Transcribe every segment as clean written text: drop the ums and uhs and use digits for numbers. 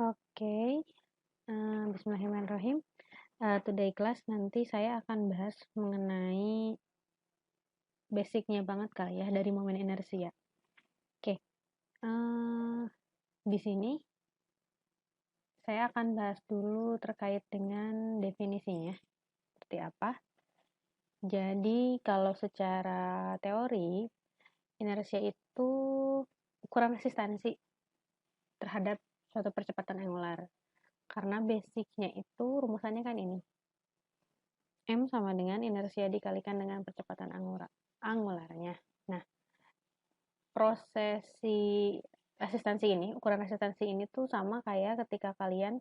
Oke, bismillahirrahmanirrahim. Today class nanti saya akan bahas mengenai basicnya banget kali ya dari momen inersia. Oke, di sini saya akan bahas dulu terkait dengan definisinya seperti apa. Jadi kalau secara teori, inersia itu ukuran resistansi terhadap suatu percepatan angular. Karena basicnya itu rumusannya kan ini. M sama dengan inersia dikalikan dengan percepatan angularnya. Nah, ukuran resistansi ini tuh sama kayak ketika kalian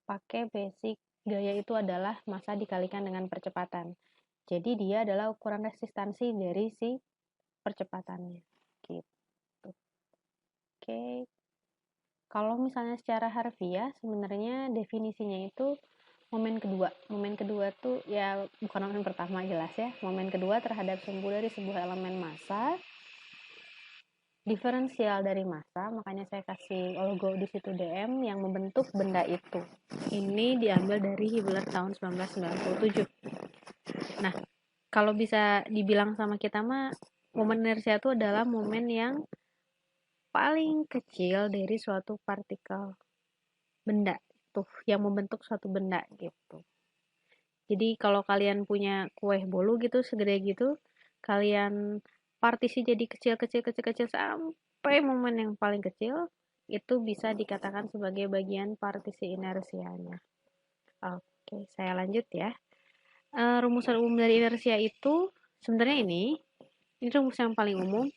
pakai basic gaya itu adalah massa dikalikan dengan percepatan. Jadi dia adalah ukuran resistansi dari si percepatannya. Gitu. Oke. Kalau misalnya secara harfiah, sebenarnya definisinya itu momen kedua. Momen kedua tuh ya bukan momen pertama jelas ya. Momen kedua terhadap sumbu dari sebuah elemen massa diferensial dari massa, makanya saya kasih logo di situ dm yang membentuk benda itu. Ini diambil dari Hibbeler tahun 1997. Nah, kalau bisa dibilang sama kita mah momen inersia itu adalah momen yang paling kecil dari suatu partikel benda tuh yang membentuk suatu benda gitu. Jadi kalau kalian punya kue bolu gitu segede gitu, kalian partisi jadi kecil sampai momen yang paling kecil, itu bisa dikatakan sebagai bagian partisi inersianya. Oke, saya lanjut ya. Rumusan umum dari inersia itu sebenarnya ini rumus yang paling umum.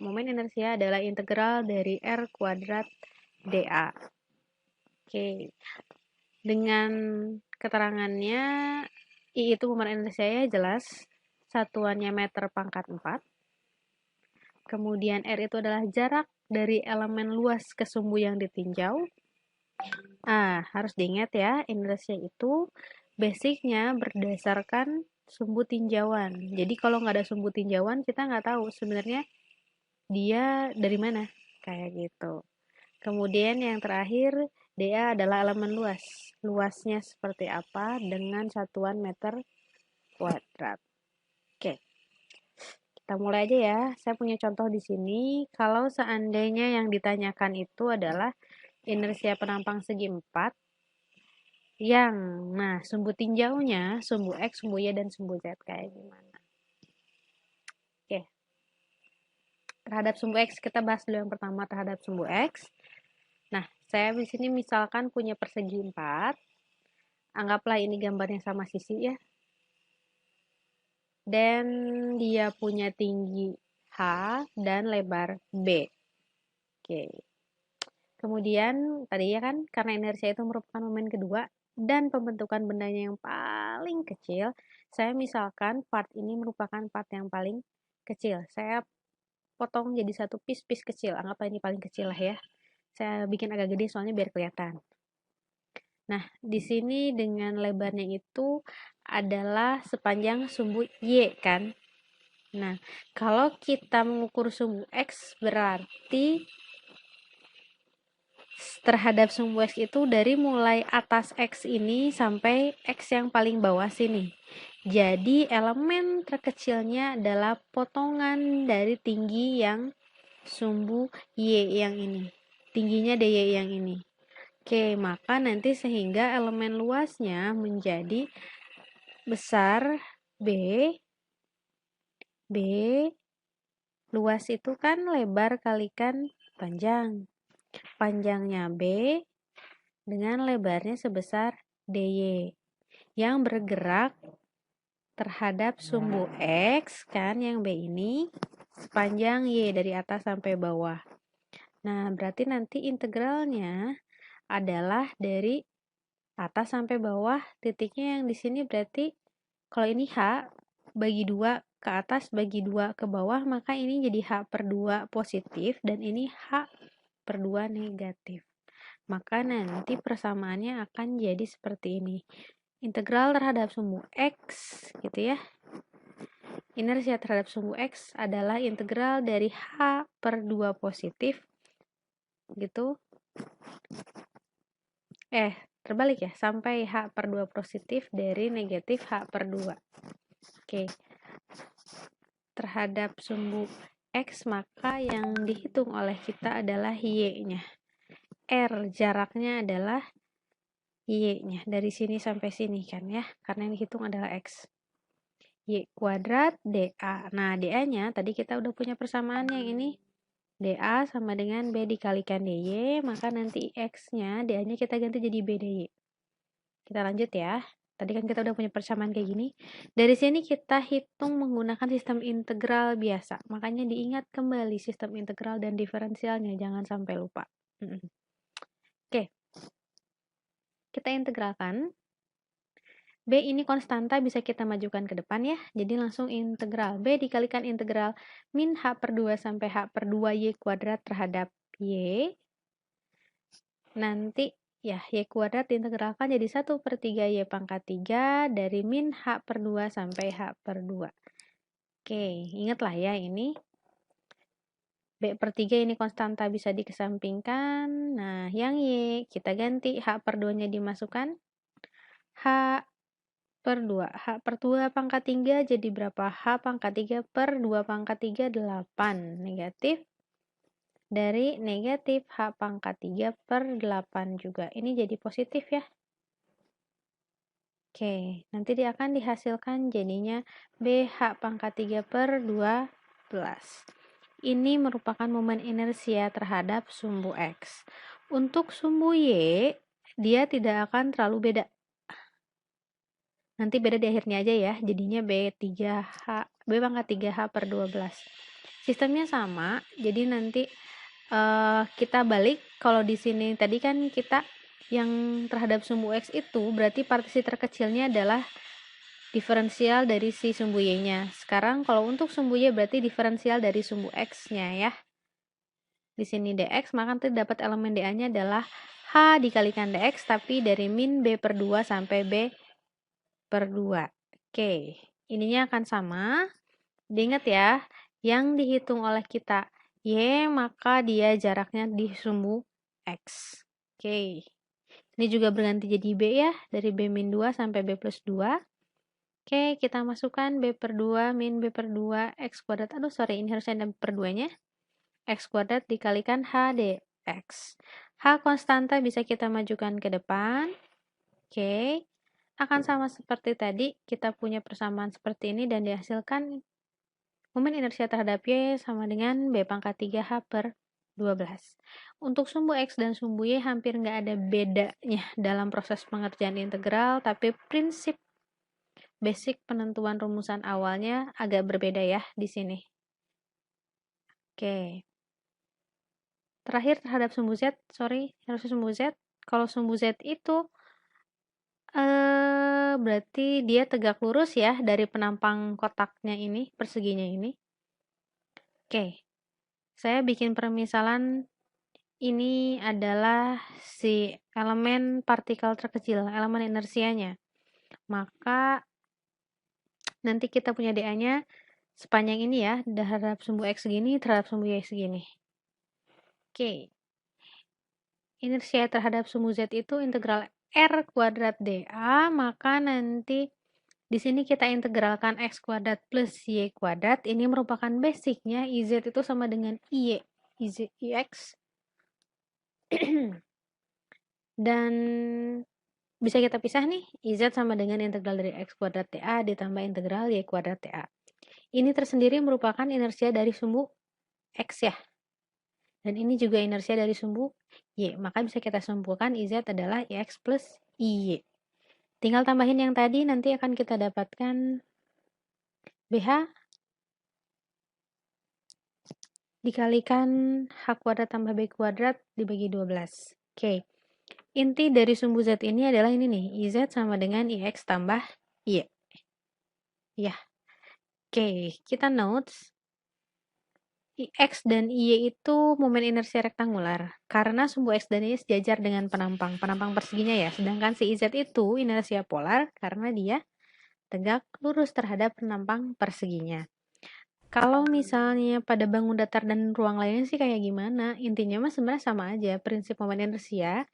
Momen inersia adalah integral dari R kuadrat dA. Oke, dengan keterangannya I itu momen inersia ya jelas, satuannya meter pangkat 4. Kemudian R itu adalah jarak dari elemen luas ke sumbu yang ditinjau. Harus diingat ya, inersia itu basicnya berdasarkan sumbu tinjauan. Jadi kalau nggak ada sumbu tinjauan, kita nggak tahu sebenarnya dia dari mana, kayak gitu. Kemudian yang terakhir, dA adalah elemen luas. Luasnya seperti apa dengan satuan meter kuadrat. Oke. Kita mulai aja ya. Saya punya contoh di sini. Kalau seandainya yang ditanyakan itu adalah inersia penampang segi 4 yang, sumbu tinjaunya, sumbu X, sumbu Y, dan sumbu Z kayak gimana. Oke. Terhadap sumbu X, kita bahas dulu yang pertama terhadap sumbu X. Nah, saya di sini misalkan punya persegi 4. Anggaplah ini gambarnya sama sisi ya. Dan dia punya tinggi H dan lebar B. Oke. Kemudian tadi ya kan karena inersia itu merupakan momen kedua dan pembentukan bendanya yang paling kecil, saya misalkan part ini merupakan part yang paling kecil. Saya potong jadi satu piece kecil. Anggaplah ini paling kecil lah ya. Saya bikin agak gede soalnya biar kelihatan. Nah, di sini dengan lebarnya itu adalah sepanjang sumbu Y kan. Nah, kalau kita mengukur sumbu X berarti terhadap sumbu X itu dari mulai atas X ini sampai X yang paling bawah sini. Jadi elemen terkecilnya adalah potongan dari tinggi yang sumbu Y yang ini. Tingginya DY yang ini. Oke, maka nanti sehingga elemen luasnya menjadi besar B. B luas itu kan lebar kalikan panjang. Panjangnya B dengan lebarnya sebesar DY yang bergerak terhadap sumbu X kan yang B ini sepanjang Y dari atas sampai bawah. Nah, berarti nanti integralnya adalah dari atas sampai bawah, titiknya yang di sini berarti kalau ini H bagi 2 ke atas bagi 2 ke bawah, maka ini jadi H per 2 positif dan ini H per 2 negatif. Maka nanti persamaannya akan jadi seperti ini. Integral terhadap sumbu X gitu ya. Inersia terhadap sumbu X adalah integral dari H per 2 positif gitu terbalik ya, sampai H per 2 positif dari negatif H per 2. Oke. Terhadap sumbu X, maka yang dihitung oleh kita adalah Y-nya. R, jaraknya adalah Y-nya. Dari sini sampai sini kan ya, karena yang dihitung adalah X. Y kuadrat DA. Nah, DA-nya tadi kita udah punya persamaan yang ini. DA sama dengan B dikalikan DY, maka nanti X-nya, DA-nya kita ganti jadi B DY. Kita lanjut ya. Tadi kan kita udah punya persamaan kayak gini. Dari sini kita hitung menggunakan sistem integral biasa. Makanya diingat kembali sistem integral dan diferensialnya. Jangan sampai lupa. Oke. Kita integralkan. B ini konstanta bisa kita majukan ke depan ya. Jadi langsung integral. B dikalikan integral min H per 2 sampai H per 2 Y kuadrat terhadap Y. Nanti ya, Y kuadrat diintegralkan jadi 1/3 Y pangkat 3 dari min H per 2 sampai H per 2. Oke, ingatlah ya ini. B per 3 ini konstanta bisa dikesampingkan. Nah, yang Y kita ganti H per 2-nya dimasukkan. H per 2. H per 2 pangkat 3 jadi berapa? H pangkat 3 per 2 pangkat 3, 8. Negatif. Dari negatif H pangkat 3 per 8 juga. Ini jadi positif ya. Oke, nanti dia akan dihasilkan jadinya BH pangkat 3 per 12. Ini merupakan momen inersia terhadap sumbu X. Untuk sumbu Y, dia tidak akan terlalu beda. Nanti beda di akhirnya aja ya, jadinya B pangkat 3H per 12. Sistemnya sama, jadi nanti kita balik. Kalau di sini tadi kan kita yang terhadap sumbu X itu berarti partisi terkecilnya adalah diferensial dari si sumbu Y-nya. Sekarang kalau untuk sumbu Y berarti diferensial dari sumbu X-nya ya. Di sini dx, maka nanti dapat elemen dA-nya adalah H dikalikan dx, tapi dari min B per 2 sampai B per 2. Oke, ininya akan sama. Diingat ya, yang dihitung oleh kita Y, maka dia jaraknya di sumbu X. Oke, ini juga berganti jadi B ya, dari B min 2 sampai B plus 2. Oke, kita masukkan B per 2 min B per 2 X kuadrat. Aduh, sorry, ini harusnya ada B per 2-nya. X kuadrat dikalikan H dx. H konstanta bisa kita majukan ke depan. Oke, akan sama seperti tadi. Kita punya persamaan seperti ini dan dihasilkan momen inersia terhadap Y sama dengan B pangkat 3H per 12. Untuk sumbu X dan sumbu Y hampir nggak ada bedanya dalam proses pengerjaan integral, tapi prinsip basic penentuan rumusan awalnya agak berbeda ya di sini. Oke. Terakhir terhadap sumbu Z, harusnya sumbu Z. Kalau sumbu Z itu berarti dia tegak lurus ya dari penampang kotaknya ini, perseginya ini. Oke, saya bikin permisalan ini adalah si elemen partikel terkecil, elemen inersianya. Maka nanti kita punya dA-nya sepanjang ini ya, terhadap sumbu X segini, terhadap sumbu Y segini. Oke, inersia terhadap sumbu Z itu integral R kuadrat dA, maka nanti di sini kita integralkan X kuadrat plus Y kuadrat. Ini merupakan basicnya, IZ itu sama dengan IY, IX. Dan bisa kita pisah nih, IZ sama dengan integral dari X kuadrat dA ditambah integral Y kuadrat dA. Ini tersendiri merupakan inersia dari sumbu X ya. Dan ini juga inersia dari sumbu Y. Maka bisa kita simpulkan IZ adalah IX plus IY. Tinggal tambahin yang tadi, nanti akan kita dapatkan BH dikalikan H kuadrat tambah B kuadrat dibagi 12. Oke. Inti dari sumbu Z ini adalah ini nih, IZ sama dengan IX tambah Y. Ya. Oke, kita notes. X dan Y itu momen inersia rektangular karena sumbu X dan Y sejajar dengan penampang perseginya ya. Sedangkan si IZ itu inersia polar karena dia tegak lurus terhadap penampang perseginya. Kalau misalnya pada bangun datar dan ruang lainnya sih kayak gimana, intinya mah sebenarnya sama aja, prinsip momen inersia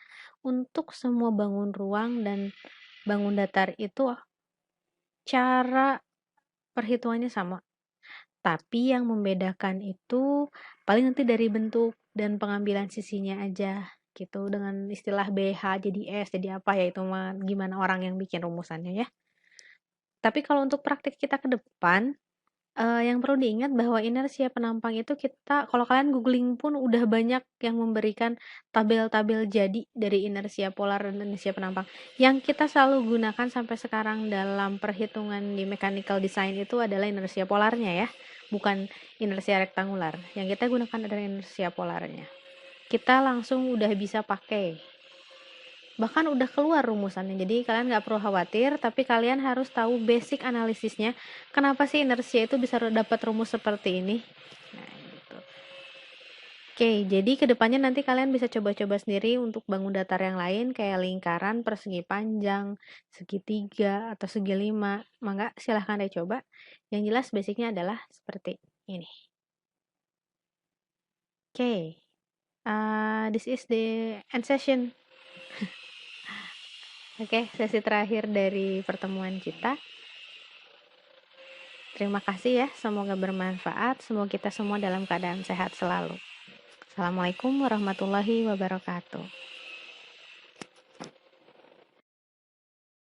untuk semua bangun ruang dan bangun datar itu cara perhitungannya sama. Tapi yang membedakan itu paling nanti dari bentuk dan pengambilan sisinya aja gitu. Dengan istilah BH jadi S jadi apa ya itu mah gimana orang yang bikin rumusannya ya. Tapi kalau untuk praktik kita ke depan, yang perlu diingat bahwa inersia penampang itu kita kalau kalian googling pun udah banyak yang memberikan tabel-tabel jadi dari inersia polar dan inersia penampang. Yang kita selalu gunakan sampai sekarang dalam perhitungan di mechanical design itu adalah inersia polarnya ya, bukan inersia rektangular. Yang kita gunakan adalah inersia polarnya. Kita langsung udah bisa pakai. Bahkan udah keluar rumusannya, jadi kalian nggak perlu khawatir, tapi kalian harus tahu basic analisisnya, kenapa sih inersia itu bisa dapat rumus seperti ini. Nah, gitu. Oke, jadi kedepannya nanti kalian bisa coba-coba sendiri untuk bangun datar yang lain, kayak lingkaran, persegi panjang, segitiga, atau segi lima. Mangga, silahkan deh coba. Yang jelas basicnya adalah seperti ini. Oke, this is the end session. Oke, sesi terakhir dari pertemuan kita. Terima kasih ya, semoga bermanfaat. Semoga kita semua dalam keadaan sehat selalu. Assalamualaikum warahmatullahi wabarakatuh.